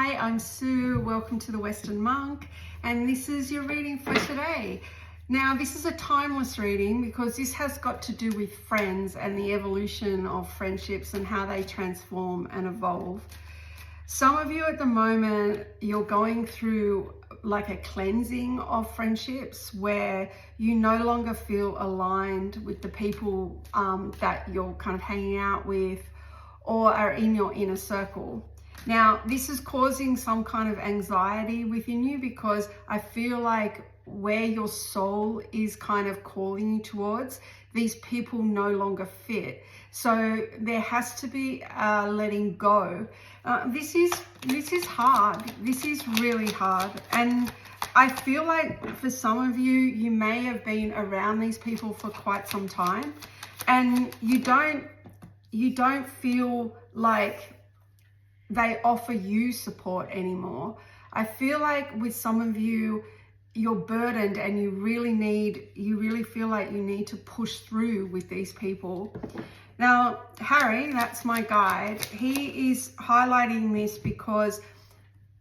Hi, I'm Sue. Welcome to the Western Monk, and this is your reading for today. Now, this is a timeless reading because this has got to do with friends and the evolution of friendships and how they transform and evolve. Some of you at the moment, you're going through like a cleansing of friendships where you no longer feel aligned with the people that you're kind of hanging out with or are in your inner circle. Now, this is causing some kind of anxiety within you because I feel like where your soul is kind of calling you towards, these people no longer fit. So there has to be letting go. This is hard. This is really hard. And I feel like for some of you, you may have been around these people for quite some time and you don't feel like they offer you support anymore. I feel like with some of you, you're burdened and you really feel like you need to push through with these people. Now, Harry, that's my guide. He is highlighting this because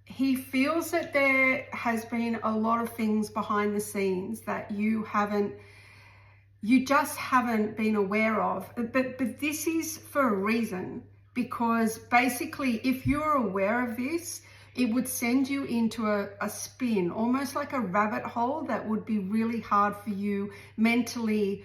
he feels that there has been a lot of things behind the scenes that you just haven't been aware of. But this is for a reason. Because basically, if you're aware of this, it would send you into a spin, almost like a rabbit hole that would be really hard for you mentally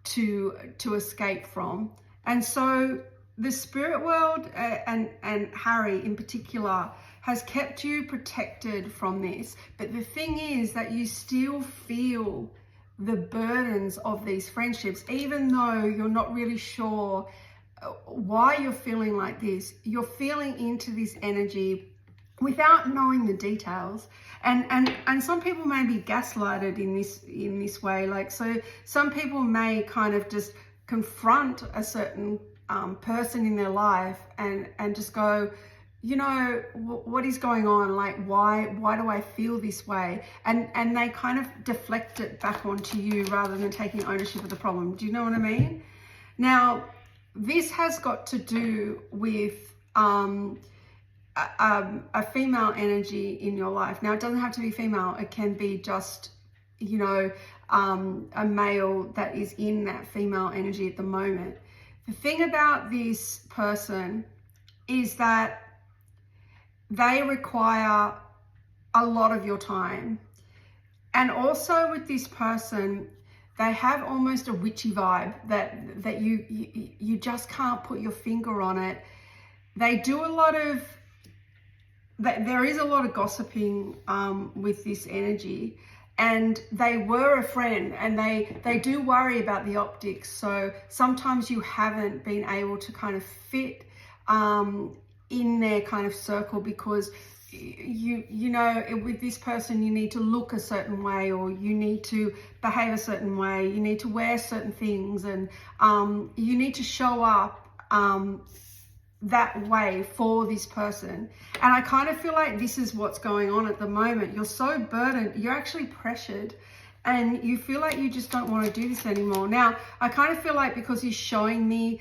to escape from. And so the spirit world and Harry in particular has kept you protected from this. But the thing is that you still feel the burdens of these friendships, even though you're not really sure why you're feeling like this. You're feeling into this energy without knowing the details, and some people may be gaslighted in this way. Like, so some people may kind of just confront a certain person in their life and just go, you know, what is going on? Like, why do I feel this way? And they kind of deflect it back onto you rather than taking ownership of the problem. Do you know what I mean? Now, this has got to do with a female energy in your life. Now, it doesn't have to be female. It can be just, you know, a male that is in that female energy at the moment. The thing about this person is that they require a lot of your time. And also with this person, they have almost a witchy vibe that you just can't put your finger on it. They do a lot of, there is a lot of gossiping with this energy, and they were a friend, and they do worry about the optics. So sometimes you haven't been able to kind of fit in their kind of circle because you know, with this person you need to look a certain way, or you need to behave a certain way, you need to wear certain things, and you need to show up that way for this person. And I kind of feel like this is what's going on at the moment. You're so burdened, you're actually pressured, and you feel like you just don't want to do this anymore. Now, I kind of feel like because he's showing me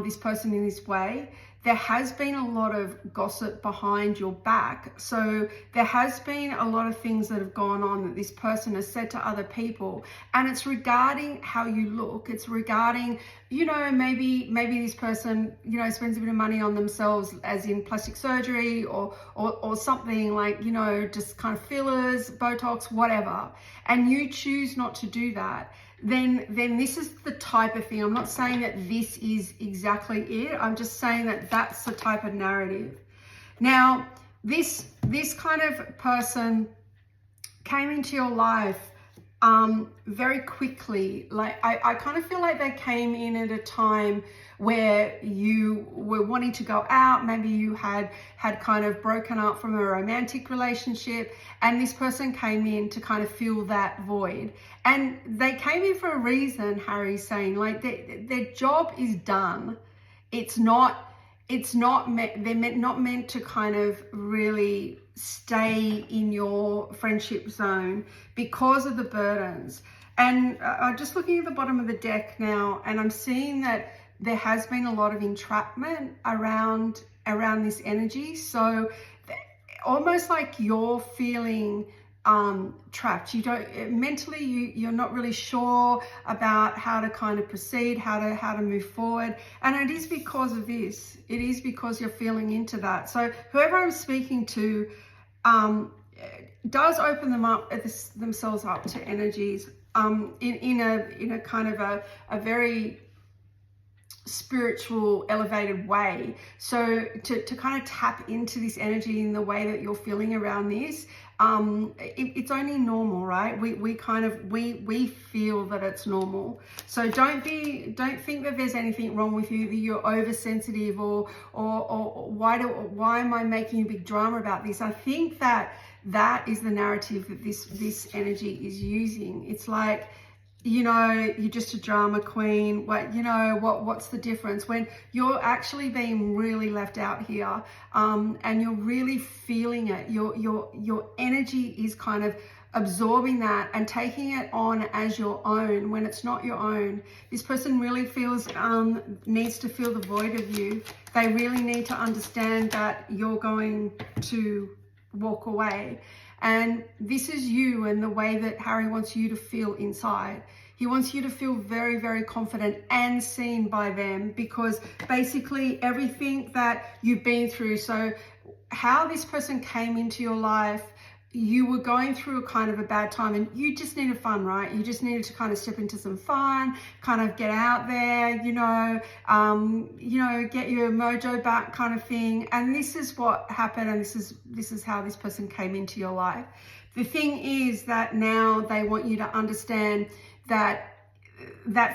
this person in this way, there has been a lot of gossip behind your back. So there has been a lot of things that have gone on that this person has said to other people. And it's regarding how you look. It's regarding, you know, maybe this person, you know, spends a bit of money on themselves, as in plastic surgery or something like, you know, just kind of fillers, Botox, whatever. And you choose not to do that. Then this is the type of thing. I'm not saying that this is exactly it. I'm just saying that that's the type of narrative. Now, this kind of person came into your life very quickly. Like, I kind of feel like they came in at a time where you were wanting to go out. Maybe you had kind of broken up from a romantic relationship, and this person came in to kind of fill that void. And they came in for a reason, Harry's saying. Like, their job is done. They're not meant to kind of really stay in your friendship zone because of the burdens. And I'm just looking at the bottom of the deck now, and I'm seeing that there has been a lot of entrapment around this energy. So almost like you're feeling trapped. You don't mentally, you're not really sure about how to kind of proceed, how to move forward. And it is because of this. It is because you're feeling into that. So whoever I'm speaking to does open themselves up to energies in a kind of a very spiritual, elevated way. So to kind of tap into this energy in the way that you're feeling around this, it's only normal, right? We feel that it's normal. So don't think that there's anything wrong with you, that you're oversensitive, or why am I making a big drama about this? I think that is the narrative that this energy is using. It's like, you're just a drama queen. What's the difference when you're actually being really left out here, and you're really feeling it. Your energy is kind of absorbing that and taking it on as your own when it's not your own. This person really needs to feel the void of you. They really need to understand that you're going to walk away. And this is you and the way that Harry wants you to feel inside. He wants you to feel very, very confident and seen by them, because basically everything that you've been through, so how this person came into your life, you were going through a kind of a bad time and you just needed fun, right? You just needed to kind of step into some fun, kind of get out there, get your mojo back kind of thing. And this is what happened, and this is how this person came into your life. The thing is that now they want you to understand that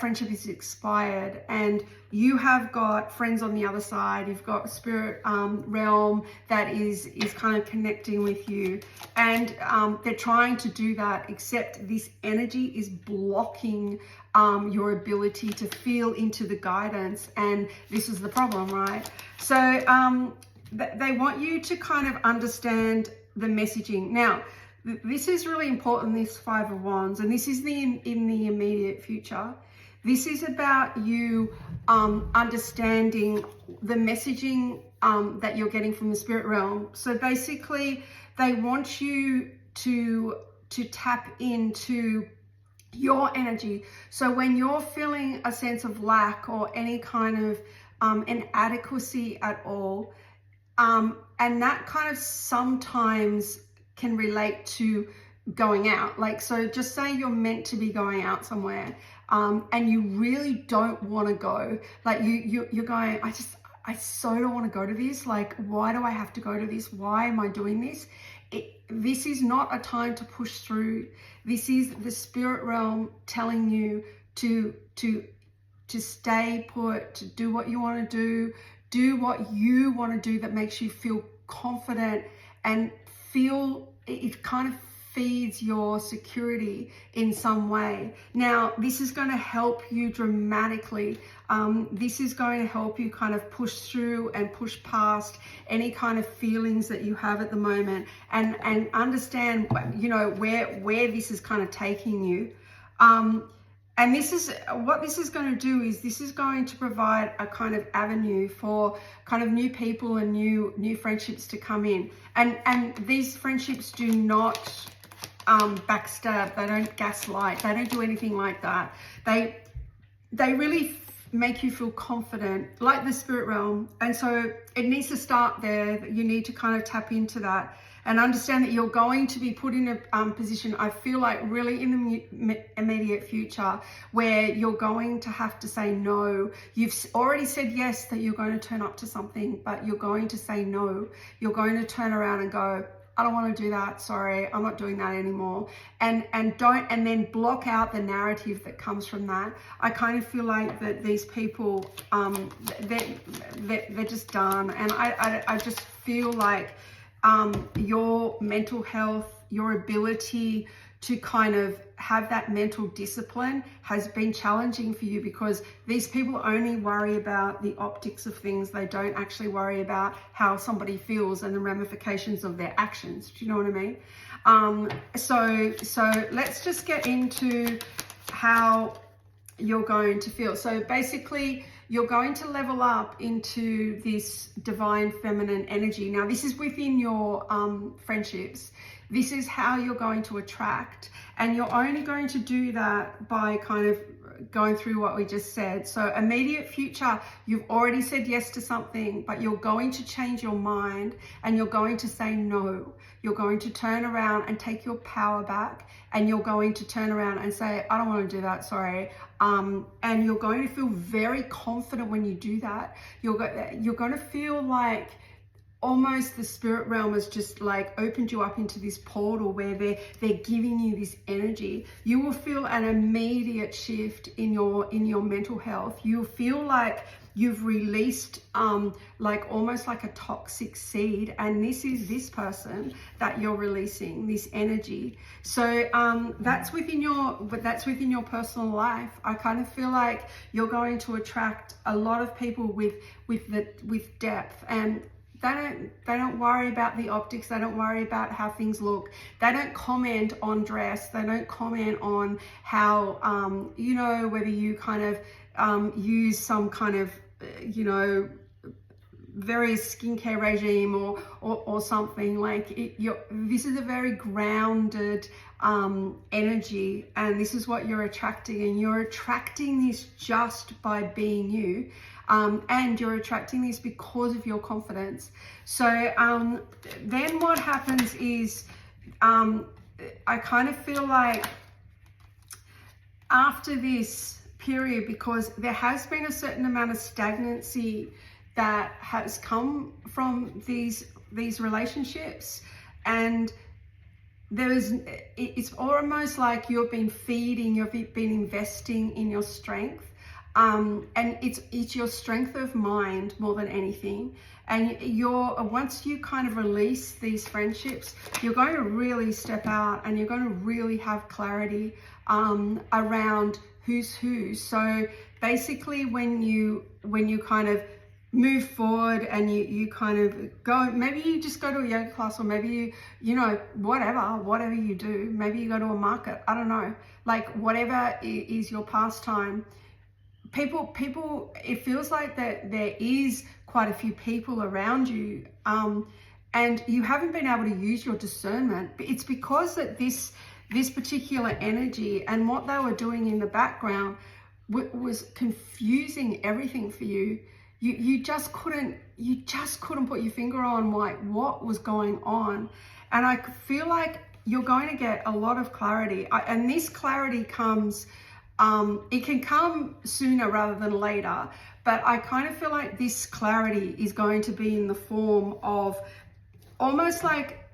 friendship is expired, and you have got friends on the other side. You've got spirit realm that is kind of connecting with you, and they're trying to do that, except this energy is blocking your ability to feel into the guidance, and this is the problem, right? So they want you to kind of understand the messaging. Now, this is really important, this Five of Wands, and this is in the immediate future. This is about you understanding the messaging that you're getting from the spirit realm. So basically, they want you to tap into your energy. So when you're feeling a sense of lack or any kind of inadequacy at all, and that kind of sometimes can relate to going out. Like, so just say you're meant to be going out somewhere, and you really don't want to go. Like you're going, I so don't want to go to this. Like, why do I have to go to this? Why am I doing this? This is not a time to push through. This is the spirit realm telling you to stay put, to do what you want to do what you want to do that makes you feel confident and feel it kind of feeds your security in some way. Now, this is going to help you dramatically. This is going to help you kind of push through and push past any kind of feelings that you have at the moment, and understand, where this is kind of taking you. And this is what this is going to do, is this is going to provide a kind of avenue for kind of new people and new friendships to come in. And these friendships do not backstab, they don't gaslight, they don't do anything like that. They really make you feel confident, like the spirit realm. And so it needs to start there. You need to kind of tap into that and understand that you're going to be put in a position, I feel like really in the immediate future, where you're going to have to say no. You've already said yes, that you're going to turn up to something, but you're going to say no. You're going to turn around and go, I don't want to do that. Sorry, I'm not doing that anymore. And then block out the narrative that comes from that. I kind of feel like that these people, they're just done. And I just feel like your mental health, your ability to kind of have that mental discipline has been challenging for you, because these people only worry about the optics of things. They don't actually worry about how somebody feels and the ramifications of their actions. Do you know what I mean? So let's just get into how you're going to feel. So basically, you're going to level up into this divine feminine energy. Now, this is within your friendships. This is how you're going to attract, and you're only going to do that by kind of going through what we just said. So immediate future, you've already said yes to something, but you're going to change your mind and you're going to say no. You're going to turn around and take your power back, and you're going to turn around and say, I don't want to do that, sorry. And you're going to feel very confident when you do that. You're going to feel like almost the spirit realm has just like opened you up into this portal where they're giving you this energy. You will feel an immediate shift in your mental health. You'll feel like you've released like almost like a toxic seed, and this is this person that you're releasing this energy. So that's within your personal life. I kind of feel like you're going to attract a lot of people with depth, and they don't worry about the optics. They don't worry about how things look. They don't comment on dress. They don't comment on how, you know, whether you kind of use some kind of, you know, various skincare regime or something. Like this is a very grounded energy, and this is what you're attracting, and you're attracting this just by being you. And you're attracting this because of your confidence. So then what happens is I kind of feel like after this period, because there has been a certain amount of stagnancy that has come from these relationships, and it's almost like you've been investing in your strength. And it's your strength of mind more than anything. And once you kind of release these friendships, you're going to really step out, and you're going to really have clarity around who's who. So basically, when you kind of move forward and you kind of go, maybe you just go to a yoga class, or maybe you know, whatever you do, maybe you go to a market, I don't know, like whatever is your pastime. People, it feels like that there is quite a few people around you, and you haven't been able to use your discernment. But it's because that this particular energy and what they were doing in the background was confusing everything for you. You just couldn't put your finger on like what was going on. And I feel like you're going to get a lot of clarity, and this clarity comes. It can come sooner rather than later, but I kind of feel like this clarity is going to be in the form of almost like,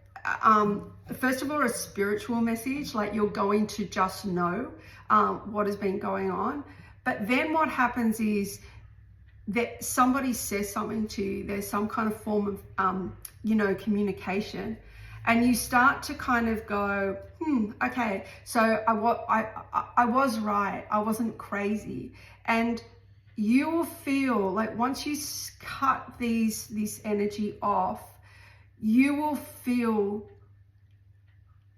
first of all, a spiritual message, like you're going to just know what has been going on. But then what happens is that somebody says something to you, there's some kind of form of, you know, communication. And you start to kind of go, okay, so I was right. I wasn't crazy. And you will feel like once you cut this energy off, you will feel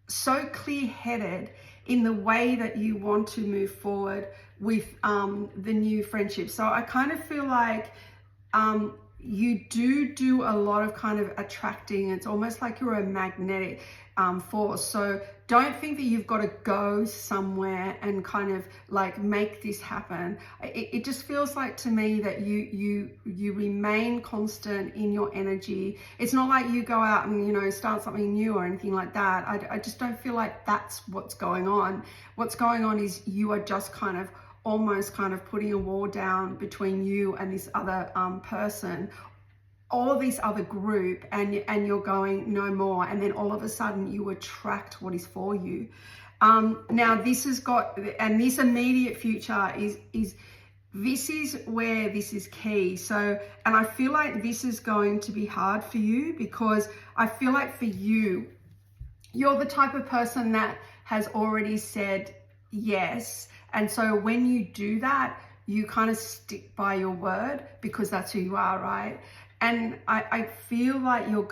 so clear-headed in the way that you want to move forward with the new friendship. So I kind of feel like you do a lot of kind of attracting. It's almost like you're a magnetic force. So don't think that you've got to go somewhere and kind of like make this happen. It just feels like to me that you remain constant in your energy. It's not like you go out and, you know, start something new or anything like that. I just don't feel like that's what's going on. What's going on is you are just kind of almost kind of putting a wall down between you and this other person, or this other group, and you're going no more, and then all of a sudden you attract what is for you. Now this has got, and this immediate future is this is where this is key. So, and I feel like this is going to be hard for you, because I feel like for you, you're the type of person that has already said yes. And so when you do that, you kind of stick by your word, because that's who you are, right? And I feel like you're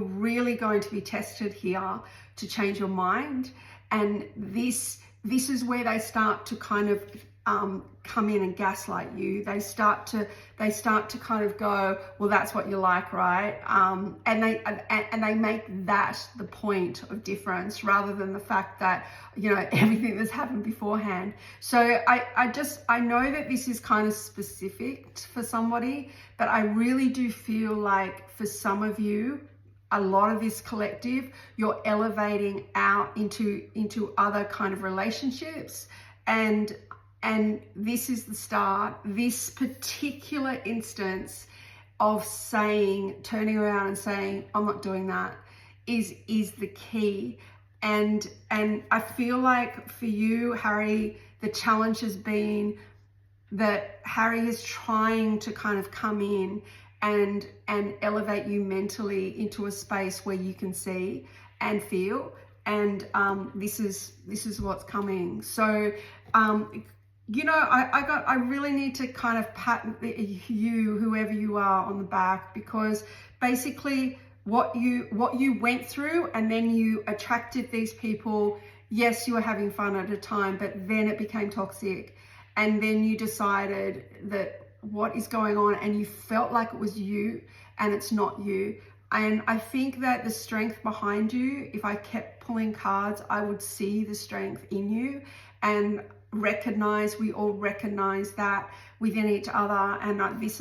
really going to be tested here to change your mind. And this is where they start to kind of come in and gaslight you. They start to kind of go, well, that's what you like, right? And they make that the point of difference rather than the fact that, you know, everything that's happened beforehand. So I know that this is kind of specific for somebody, but I really do feel like for some of you, a lot of this collective, you're elevating out into other kind of relationships, and this is the start. This particular instance of turning around and saying, I'm not doing that, is the key. And I feel like for you, Harry, the challenge has been that Harry is trying to kind of come in and elevate you mentally into a space where you can see and feel. And this is what's coming. So you know, I really need to kind of pat you, whoever you are, on the back, because basically what you went through, and then you attracted these people. Yes, you were having fun at a time, but then it became toxic, and then you decided that what is going on, and you felt like it was you, and it's not you. And I think that the strength behind you, if I kept pulling cards, I would see the strength in you and we all recognize that within each other. And this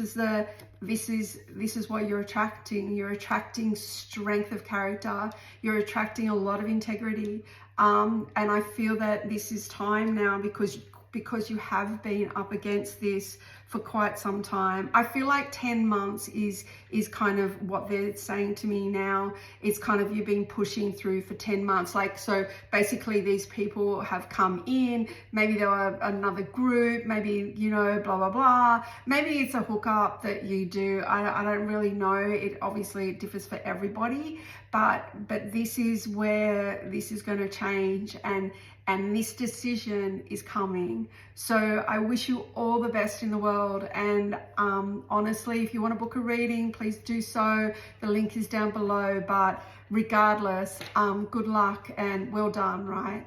is what you're attracting. You're attracting strength of character. You're attracting a lot of integrity. And I feel that this is time now, because you have been up against this for quite some time. I feel like 10 months is kind of what they're saying to me now. It's kind of you've been pushing through for 10 months. Like, so basically these people have come in, maybe they were another group, maybe, you know, blah, blah, blah. Maybe it's a hookup that you do. I don't really know. It obviously differs for everybody, but this is where this is going to change, and this decision is coming. So I wish you all the best in the world. And honestly, if you want to book a reading, please do so. The link is down below. But regardless, good luck and well done, right?